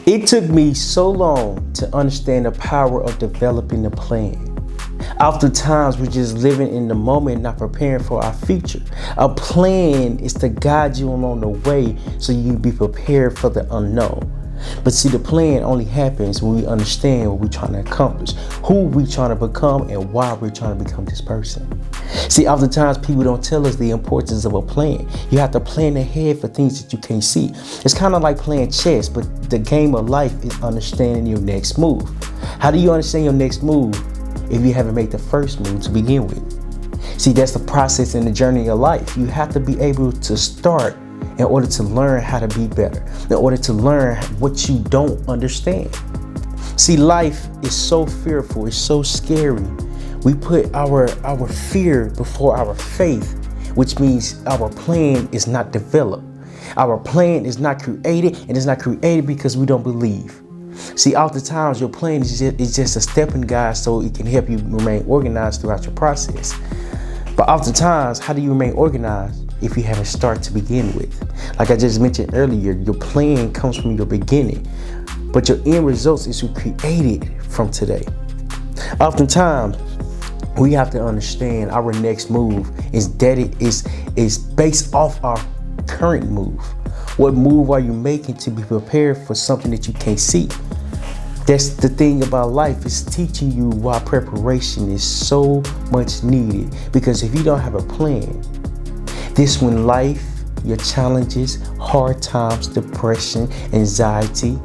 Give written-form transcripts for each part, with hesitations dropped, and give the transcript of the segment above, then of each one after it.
It took me so long to understand the power of developing a plan. Oftentimes, we're just living in the moment, not preparing for our future. A plan is to guide you along the way so you be prepared for the unknown. But see, the plan only happens when we understand what we're trying to accomplish, who we're trying to become, and why we're trying to become this person. See, oftentimes people don't tell us the importance of a plan. You have to plan ahead for things that you can't see. It's kind of like playing chess, but the game of life is understanding your next move. How do you understand your next move if you haven't made the first move to begin with? See, that's the process in the journey of life. You have to be able to start in order to learn how to be better, in order to learn what you don't understand. See, life is so fearful, it's so scary. We put our fear before our faith, which means our plan is not developed. Our plan is not created, and it's not created because we don't believe. See, oftentimes your plan is just a stepping guide so it can help you remain organized throughout your process. But oftentimes, how do you remain organized if you haven't started to begin with? Like I just mentioned earlier, your plan comes from your beginning, but your end results is created from today. Oftentimes, we have to understand our next move is based off our current move. What move are you making to be prepared for something that you can't see? That's the thing about life, is teaching you why preparation is so much needed. Because if you don't have a plan, this when life, your challenges, hard times, depression, anxiety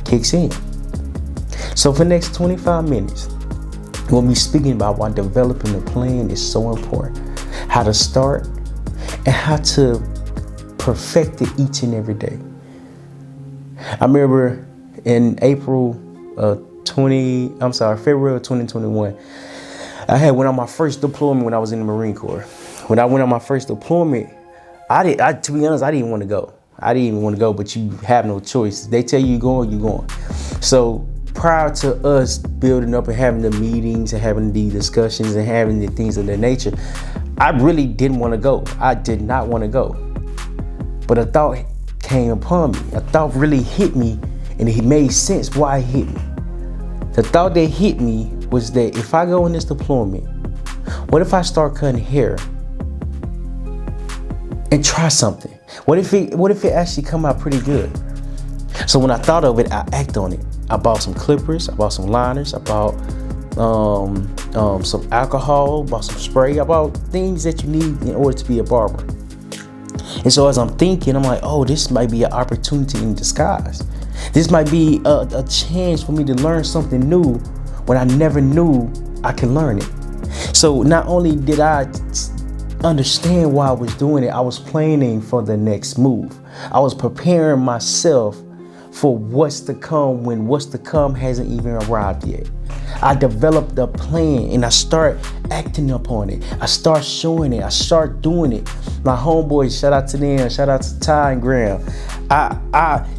kicks in. So for the next 25 minutes, we'll be speaking about why developing a plan is so important, how to start, and how to perfect it each and every day. I remember in February of 2021, I had went on my first deployment when I was in the Marine Corps. When I went on my first deployment, to be honest, I didn't want to go. I didn't even want to go, but you have no choice. They tell you you're going, you're going. So prior to us building up and having the meetings and having the discussions and having the things of that nature, I really didn't want to go. I did not want to go. But a thought came upon me. A thought really hit me, and it made sense why it hit me. The thought that hit me was that if I go in this deployment, what if I start cutting hair and try something? What if it actually come out pretty good? So when I thought of it, I acted on it. I bought some clippers, I bought some liners, I bought some alcohol, bought some spray, I bought things that you need in order to be a barber. And so as I'm thinking, I'm like, oh, this might be an opportunity in disguise. This might be a chance for me to learn something new when I never knew I could learn it. So not only did I understand why I was doing it, I was planning for the next move. I was preparing myself for what's to come when what's to come hasn't even arrived yet. I developed a plan and I start acting upon it. I start showing it. I start doing it. My homeboys, shout out to them, shout out to Ty and Graham.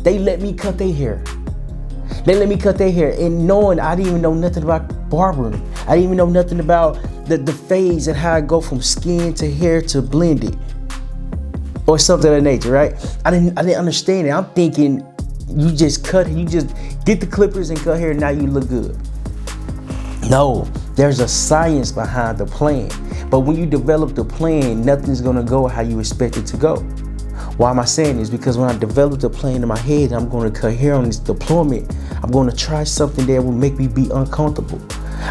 They let me cut their hair. They let me cut their hair, and knowing I didn't even know nothing about barbering. I didn't even know nothing about the phase and how I go from skin to hair to blended or something of that nature, right? I didn't understand it. I'm thinking you just get the clippers and cut hair, now you look good. No, there's a science behind the plan. But when you develop the plan, nothing's gonna go how you expect it to go. Why am I saying this? Because when I developed a plan in my head, I'm gonna cut hair on this deployment, I'm gonna try something that will make me be uncomfortable.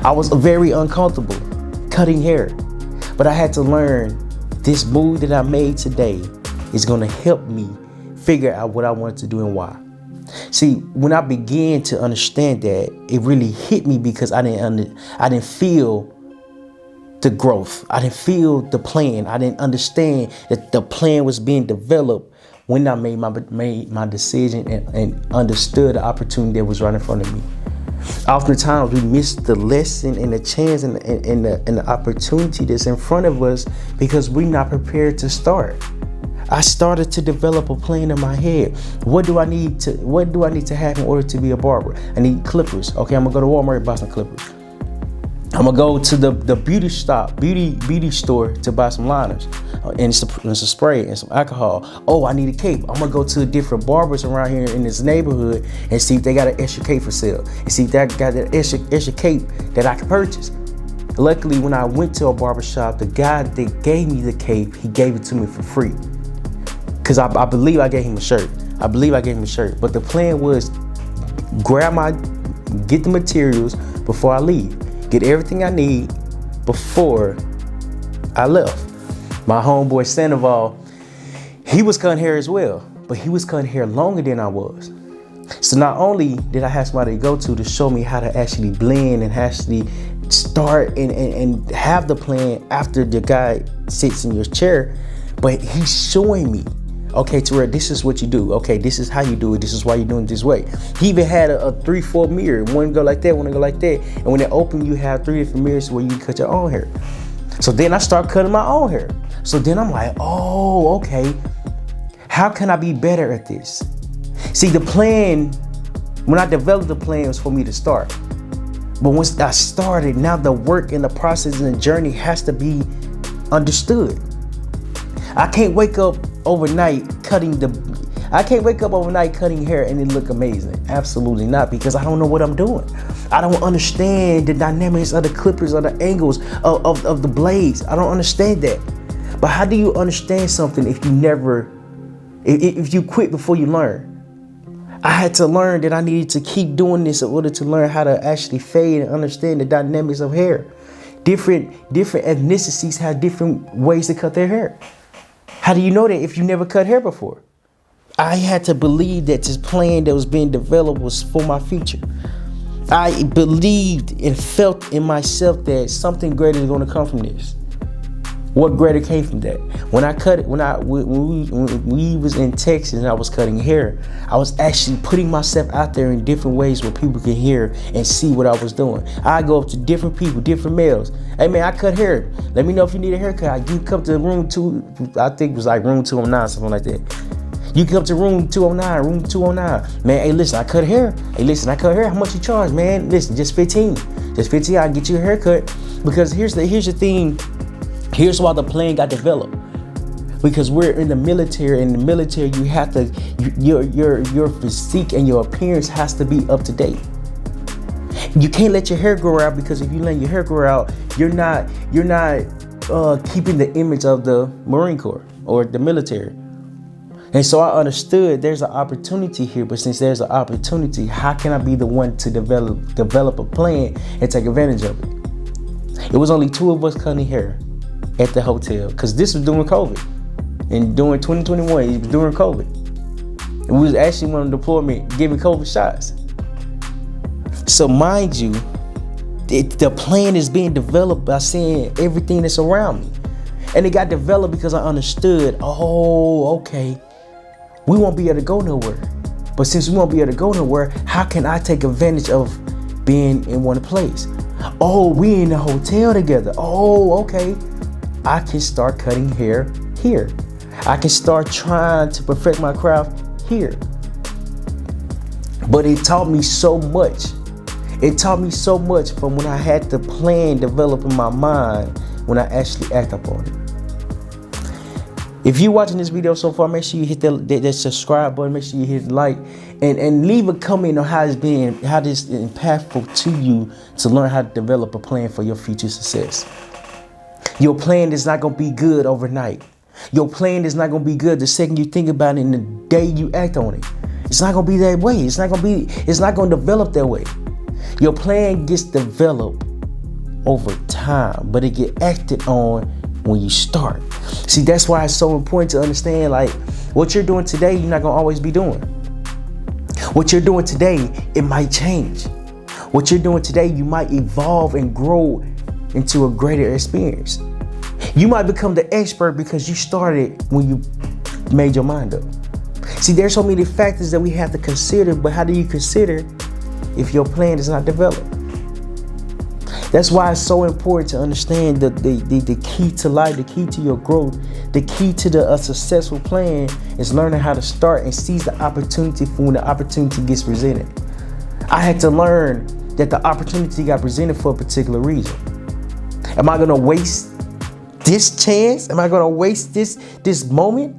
I was very uncomfortable cutting hair, but I had to learn this move that I made today is gonna help me figure out what I wanted to do and why. See, when I began to understand that, it really hit me because I didn't feel the growth. I didn't feel the plan. I didn't understand that the plan was being developed when I made my decision and understood the opportunity that was right in front of me. Oftentimes we miss the lesson and the chance and the opportunity that's in front of us because we're not prepared to start. I started to develop a plan in my head. What do I need to have in order to be a barber? I need clippers. Okay, I'm gonna go to Walmart and buy some clippers. I'm gonna go to the beauty store to buy some liners and some spray and some alcohol. Oh, I need a cape. I'm gonna go to different barbers around here in this neighborhood and see if they got an extra cape for sale, and see if they got that extra cape that I can purchase. Luckily, when I went to a barber shop, the guy that gave me the cape, he gave it to me for free. Cause I believe I gave him a shirt. But the plan was get the materials before I leave. Get everything I need before I left. My homeboy Sandoval, he was cutting hair as well, but he was cutting hair longer than I was. So not only did I have somebody to go to show me how to actually blend and actually start and have the plan after the guy sits in your chair, but he's showing me, okay, Terrell, this is what you do. Okay, this is how you do it. This is why you're doing it this way. He even had a 3-4 mirror. One go like that, one go like that. And when they open, you have 3 different mirrors where you can cut your own hair. So then I start cutting my own hair. So then I'm like, oh, okay. How can I be better at this? See, the plan, when I developed the plan, was for me to start. But once I started, now the work and the process and the journey has to be understood. I can't wake up overnight cutting hair and it look amazing. Absolutely not, because I don't know what I'm doing. I don't understand the dynamics of the clippers or the angles of the blades. I don't understand that. But how do you understand something if you quit before you learn? I had to learn that I needed to keep doing this in order to learn how to actually fade and understand the dynamics of hair. Different ethnicities have different ways to cut their hair. How do you know that if you never cut hair before? I had to believe that this plan that was being developed was for my future. I believed and felt in myself that something greater is going to come from this. What greater came from that? When we was in Texas and I was cutting hair, I was actually putting myself out there in different ways where people can hear and see what I was doing. I go up to different people, different males. Hey man, I cut hair. Let me know if you need a haircut. You come to room 2, I think it was like room 209, something like that. You come to room 209. Man, hey listen, I cut hair. How much you charge, man? Listen, just 15. I'll get you a haircut. Because here's the thing. Here's why the plan got developed. Because we're in the military. In the military, you have to, your physique and your appearance has to be up to date. You can't let your hair grow out, because if you let your hair grow out, you're not keeping the image of the Marine Corps or the military. And so I understood there's an opportunity here, but since there's an opportunity, how can I be the one to develop a plan and take advantage of it? It was only 2 of us cutting hair at the hotel, because this was during COVID. And during 2021, it was during COVID. And we was actually on deployment giving COVID shots. So mind you, the plan is being developed by seeing everything that's around me. And it got developed because I understood, oh, okay, we won't be able to go nowhere. But since we won't be able to go nowhere, how can I take advantage of being in one place? Oh, we in the hotel together. Oh, okay. I can start cutting hair here. I can start trying to perfect my craft here. But it taught me so much. It taught me so much from when I had the plan developed in my mind when I actually act upon it. If you're watching this video so far, make sure you hit that subscribe button. Make sure you hit like and leave a comment on how this is impactful to you to learn how to develop a plan for your future success. Your plan is not going to be good overnight. Your plan is not going to be good the second you think about it and the day you act on it. It's not going to be that way. It's not going to develop that way. Your plan gets developed over time, but it gets acted on when you start. See, that's why it's so important to understand, like, what you're doing today, you're not going to always be doing. What you're doing today, it might change. What you're doing today, you might evolve and grow into a greater experience. You might become the expert because you started when you made your mind up. See, there's so many factors that we have to consider, but how do you consider if your plan is not developed? That's why it's so important to understand the key to life, the key to your growth, the key to a successful plan is learning how to start and seize the opportunity for when the opportunity gets presented. I had to learn that the opportunity got presented for a particular reason. Am I gonna waste this chance? Am I gonna waste this moment?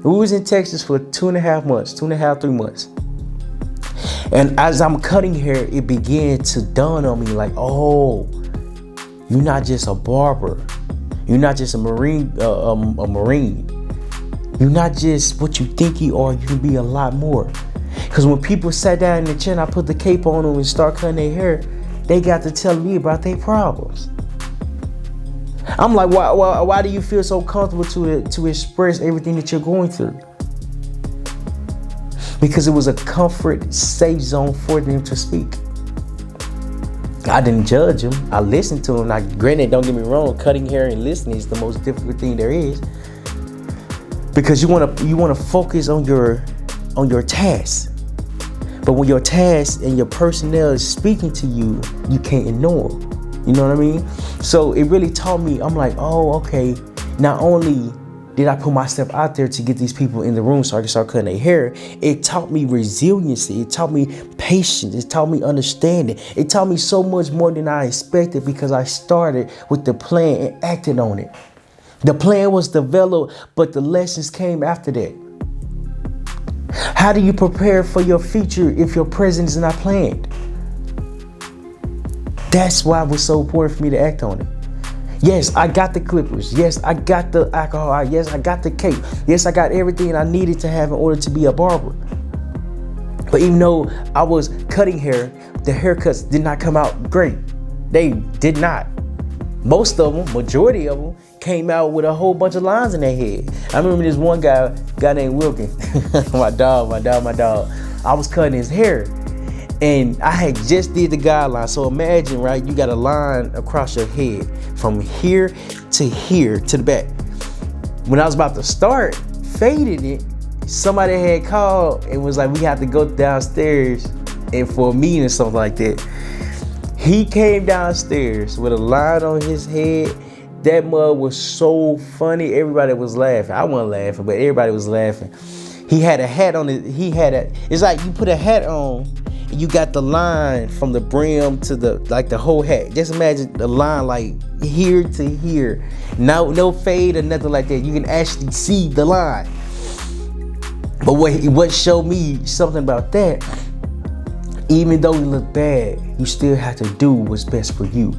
We was in Texas for 2.5 months, 3 months. And as I'm cutting hair, it began to dawn on me like, oh, you're not just a barber. You're not just a marine. You're not just what you think you are. You can be a lot more. Because when people sat down in the chair and I put the cape on them and start cutting their hair, they got to tell me about their problems. I'm like, why do you feel so comfortable to express everything that you're going through? Because it was a comfort, safe zone for them to speak. I didn't judge them. I listened to them. Now, granted, don't get me wrong, cutting hair and listening is the most difficult thing there is. Because you want to focus on your task. But when your task and your personnel is speaking to you, you can't ignore them. You know what I mean? So it really taught me, I'm like, oh, okay. Not only did I put myself out there to get these people in the room so I can start cutting their hair, it taught me resiliency. It taught me patience. It taught me understanding. It taught me so much more than I expected because I started with the plan and acted on it. The plan was developed, but the lessons came after that. How do you prepare for your future if your present is not planned? That's why it was so important for me to act on it. Yes, I got the clippers. Yes, I got the alcohol. Yes, I got the cape. Yes, I got everything I needed to have in order to be a barber. But even though I was cutting hair, the haircuts did not come out great. They did not. Most of them, majority of them, came out with a whole bunch of lines in their head. I remember this one guy named Wilkin, my dog. I was cutting his hair. And I had just did the guideline. So imagine, right, you got a line across your head from here to the back. When I was about to start fading it, somebody had called and was like, we have to go downstairs and for a meeting or something like that. He came downstairs with a line on his head. That mug was so funny. Everybody was laughing. I wasn't laughing, but everybody was laughing. He had a hat on it. It's like you put a hat on, you got the line from the brim to the whole hat. Just imagine the line like here to here. No fade or nothing like that. You can actually see the line. But what showed me something about that, even though you look bad, you still have to do what's best for you.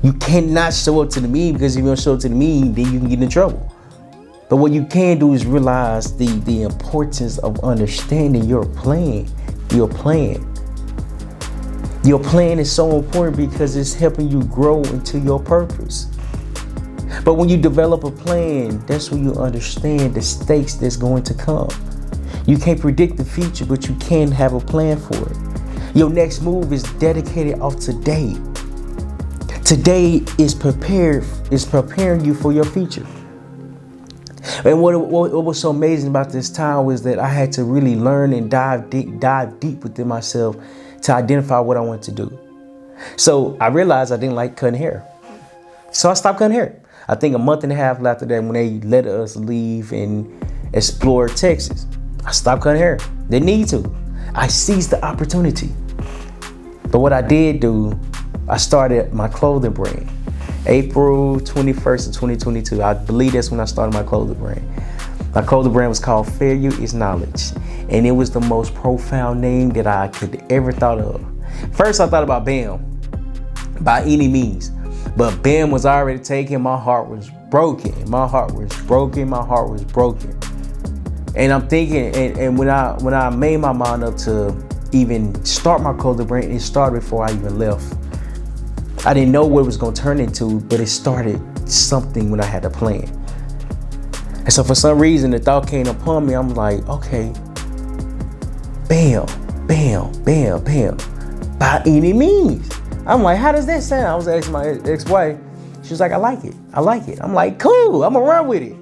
You cannot show up to the meeting because if you don't show up to the meeting, then you can get in trouble. But what you can do is realize the importance of understanding your plan. Your plan is so important because it's helping you grow into your purpose. But when you develop a plan, that's when you understand the stakes that's going to come. You can't predict the future, but you can have a plan for it. Your next move is dedicated off today. Today is preparing you for your future. And what was so amazing about this time was that I had to really learn and dive deep within myself to identify what I wanted to do. So I realized I didn't like cutting hair. So I stopped cutting hair. I think a month and a half after that, when they let us leave and explore Texas, I stopped cutting hair. Didn't need to. I seized the opportunity. But what I did do, I started my clothing brand. April 21st of 2022. I believe that's when I started my clothing brand. My clothing brand was called Failure is Knowledge. And it was the most profound name that I could ever thought of. First, I thought about BAM, by any means. But BAM was already taken. My heart was broken. And I'm thinking, and when I made my mind up to even start my clothing brand, it started before I even left. I didn't know what it was going to turn into, but it started something when I had a plan. And so for some reason, the thought came upon me. I'm like, okay, bam, bam, bam, bam, by any means. I'm like, how does that sound? I was asking my ex-wife. She was like, I like it. I'm like, cool, I'm going to run with it.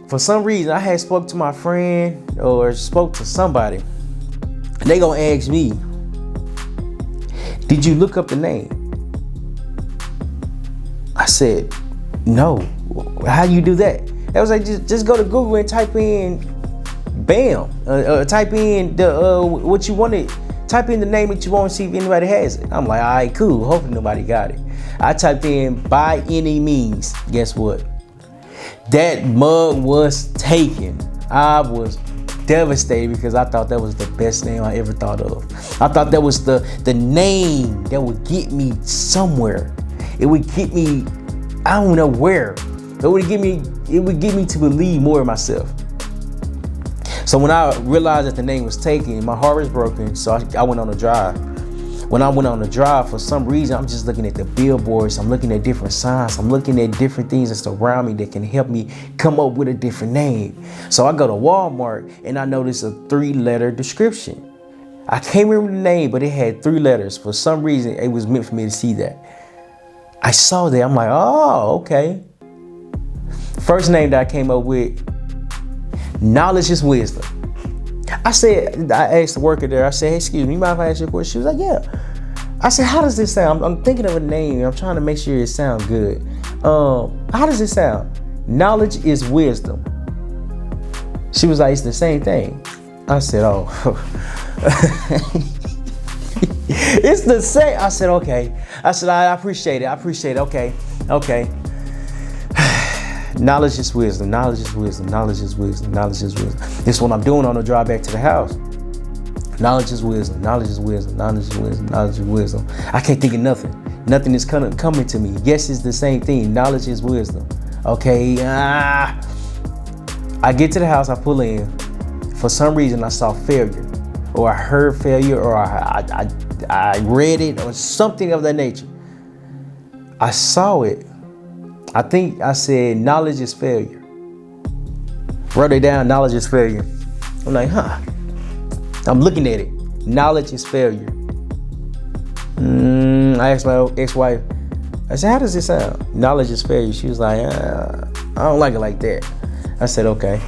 For some reason, I had spoke to my friend or spoke to somebody. And they going to ask me, did you look up the name? I said, no. How you do that? I was like, just go to Google and type in BAM. Type in the what you wanted Type in the name that you want to see if anybody has it. I'm like, all right, cool. Hopefully nobody got it. I typed in by any means. Guess what? That mug was taken. I was devastated because I thought that was the best name I ever thought of. I thought that was the name that would get me somewhere. It would get me, I don't know where. It would get me to believe more in myself. So when I realized that the name was taken, my heart was broken. So I went on a drive. When I went on the drive, for some reason, I'm just looking at the billboards. I'm looking at different signs. I'm looking at different things that's around me that can help me come up with a different name. So I go to Walmart and I notice a 3-letter description. I can't remember the name, but it had 3 letters. For some reason, it was meant for me to see that. I saw that. I'm like, oh, okay. First name that I came up with, knowledge is wisdom. I asked the worker there, I said, hey, excuse me, you mind if I ask you a question? She was like, yeah. I said, how does this sound? I'm thinking of a name. I'm trying to make sure it sounds good. How does it sound? Knowledge is wisdom. She was like, it's the same thing. I said, oh. It's the same. I said, okay. I said, I appreciate it. Okay. Knowledge is wisdom. Knowledge is wisdom. Knowledge is wisdom. Knowledge is wisdom. This is what I'm doing on the drive back to the house. Knowledge is wisdom. Knowledge is wisdom. Knowledge is wisdom. Knowledge is wisdom. I can't think of nothing. Nothing is coming to me. Yes, it's the same thing. Knowledge is wisdom. Okay. I get to the house. I pull in. For some reason, I saw failure, or I heard failure, or I read it, or something of that nature. I saw it. I think I said, knowledge is failure. Wrote it down, knowledge is failure. I'm like, huh. I'm looking at it. Knowledge is failure. I asked my ex-wife, I said, how does this sound? Knowledge is failure. She was like, I don't like it like that. I said, okay.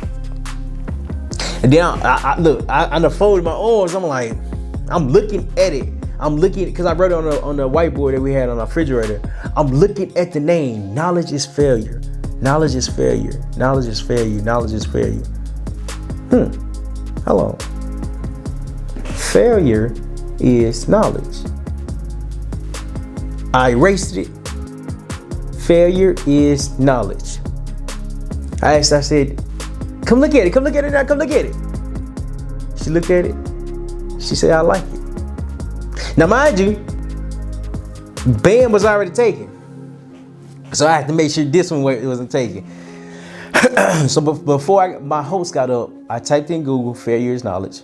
And then I unfolded my arms. I'm like, I'm looking at it. Because I wrote it on the whiteboard that we had on our refrigerator. I'm looking at the name. Knowledge is failure. Knowledge is failure. Knowledge is failure. Knowledge is failure. Hello. Failure is knowledge. I erased it. Failure is knowledge. I said, come look at it. Come look at it now. Come look at it. She looked at it. She said, I like it. Now, mind you, BAM was already taken. So I had to make sure this one wasn't taken. So before my host got up, I typed in Google, failure is knowledge.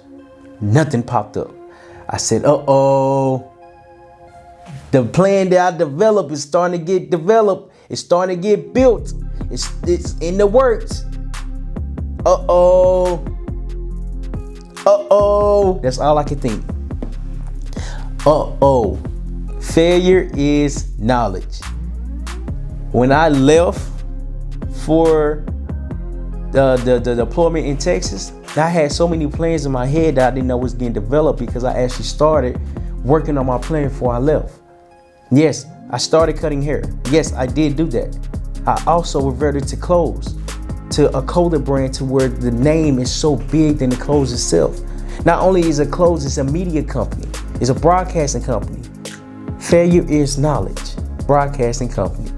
Nothing popped up. I said, uh-oh. The plan that I developed is starting to get developed. It's starting to get built. It's in the works. Uh-oh. That's all I could think. Uh-oh. Failure is knowledge. When I left for the deployment in Texas, I had so many plans in my head that I didn't know was getting developed because I actually started working on my plan before I left. Yes, I started cutting hair. Yes, I did do that. I also reverted to clothes, to a clothing brand to where the name is so big than the clothes itself. Not only is it clothes, it's a media company. It's a broadcasting company. Failure is knowledge. Broadcasting company.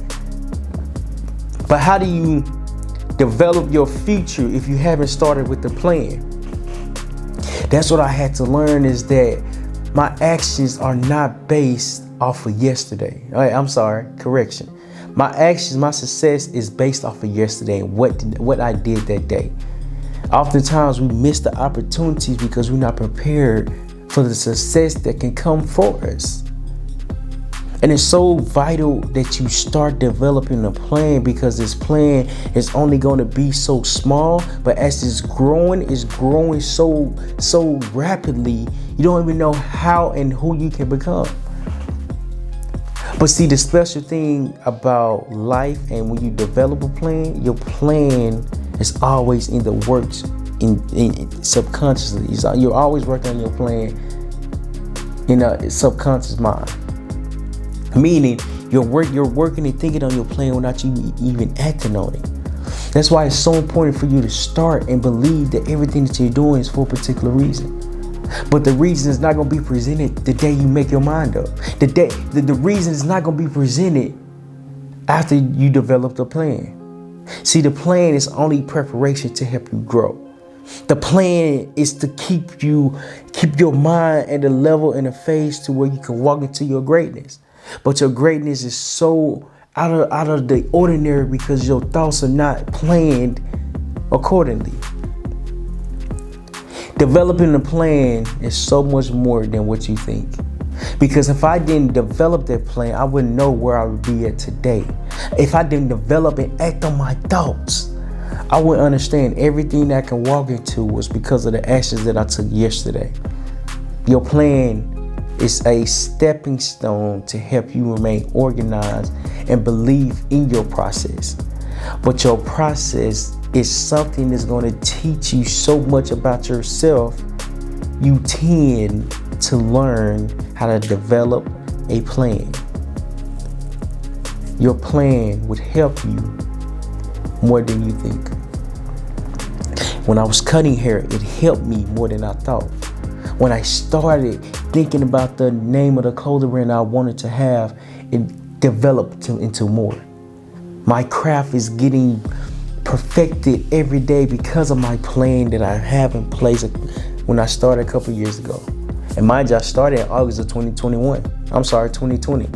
But how do you develop your future if you haven't started with the plan? That's what I had to learn, is that my actions are not based off of yesterday. All right, I'm sorry, correction. My actions, my success is based off of yesterday and what I did that day. Oftentimes we miss the opportunities because we're not prepared for the success that can come for us. And it's so vital that you start developing a plan, because this plan is only going to be so small, but as it's growing so rapidly, you don't even know how and who you can become. But see, the special thing about life, and when you develop a plan, your plan is always in the works, in subconsciously. You're always working on your plan in a subconscious mind. Meaning you're working and thinking on your plan without you even acting on it. That's why it's so important for you to start and believe that everything that you're doing is for a particular reason. But the reason is not going to be presented the day you make your mind up. The reason is not going to be presented after you develop the plan. See, the plan is only preparation to help you grow. The plan is to keep your mind at a level and a phase to where you can walk into your greatness. But your greatness is so out of the ordinary because your thoughts are not planned accordingly. Developing a plan is so much more than what you think. Because if I didn't develop that plan, I wouldn't know where I would be at today. If I didn't develop and act on my thoughts, I would understand everything that I can walk into was because of the actions that I took yesterday. Your plan is a stepping stone to help you remain organized and believe in your process. But your process is something that's going to teach you so much about yourself. You tend to learn how to develop a plan. Your plan would help you more than you think. When I was cutting hair, it helped me more than I thought. When I started thinking about the name of the clothing brand I wanted to have, it developed into more. My craft is getting perfected every day because of my plan that I have in place when I started a couple years ago. And mind you, I started in August of 2020.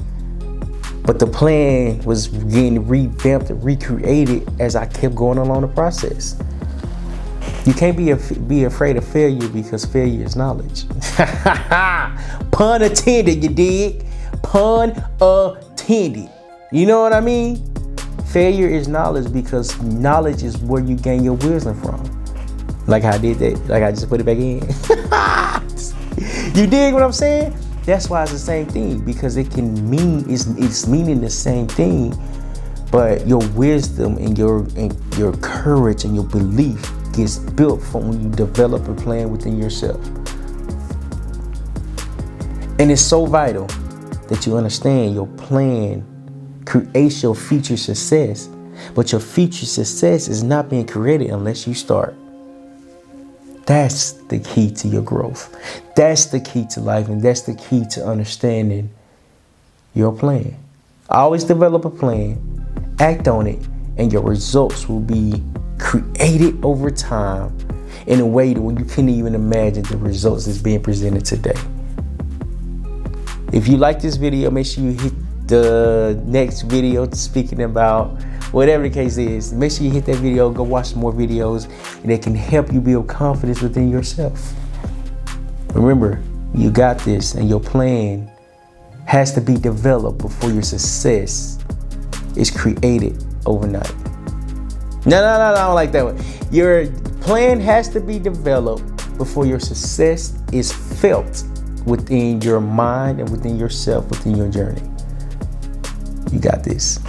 But the plan was getting revamped and recreated as I kept going along the process. You can't be afraid of failure because failure is knowledge. Pun intended, you dig? Pun intended. You know what I mean? Failure is knowledge because knowledge is where you gain your wisdom from. Like how I did that. Like I just put it back in. You dig what I'm saying? That's why it's the same thing, because it can mean it's meaning the same thing, but your wisdom and your courage and your belief gets built from when you develop a plan within yourself. And it's so vital that you understand your plan creates your future success, but your future success is not being created unless you start. That's the key to your growth. That's the key to life, and that's the key to understanding your plan. Always develop a plan, act on it, and your results will be created over time in a way that you can't even imagine the results that's being presented today. If you like this video, make sure you hit the next video speaking about whatever the case is. Make sure you hit that video, go watch some more videos that can help you build confidence within yourself. Remember, you got this, and your plan has to be developed before your success is created overnight. No, I don't like that one. Your plan has to be developed before your success is felt within your mind and within yourself, within your journey. You got this.